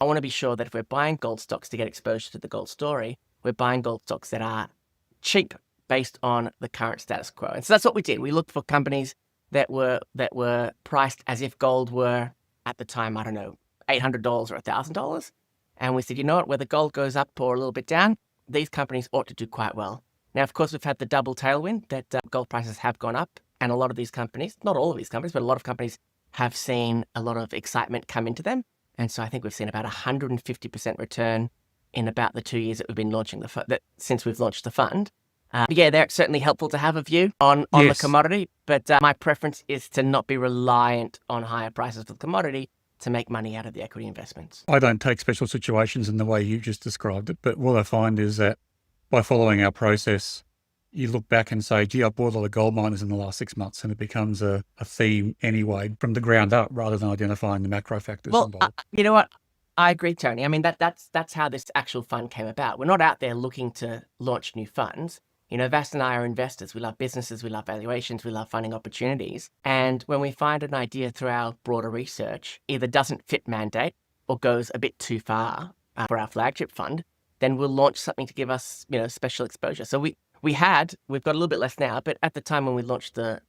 I want to be sure that if we're buying gold stocks to get exposure to the gold story, we're buying gold stocks that are cheap based on the current status quo. And so that's what we did. We looked for companies that were priced as if gold were at the time, I don't know, $800 or $1,000. And we said, you know what, whether gold goes up or a little bit down, these companies ought to do quite well. Now, of course, we've had the double tailwind that gold prices have gone up. And a lot of these companies, not all of these companies, but a lot of companies have seen a lot of excitement come into them. And so I think we've seen about 150% return in about the 2 years that we've been launching since we've launched the fund. Yeah, they're certainly helpful to have a view on the Yes. commodity, but my preference is to not be reliant on higher prices for the commodity to make money out of the equity investments. I don't take special situations in the way you just described it, but what I find is that by following our process, you look back and say, gee, I bought a lot of gold miners in the last 6 months, and it becomes a theme anyway from the ground up rather than identifying the macro factors Well, involved. you know what? I agree, Tony. I mean, that's how this actual fund came about. We're not out there looking to launch new funds. You know, Vas and I are investors. We love businesses, we love valuations, we love finding opportunities. And when we find an idea through our broader research either doesn't fit mandate or goes a bit too far for our flagship fund, then we'll launch something to give us, you know, special exposure. So we've got a little bit less now, but at the time when we launched the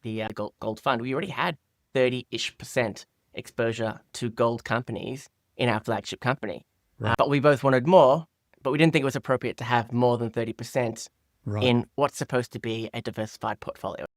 gold fund, we already had 30-ish% exposure to gold companies in our flagship company. Right. But we both wanted more, but we didn't think it was appropriate to have more than 30% Right. in what's supposed to be a diversified portfolio.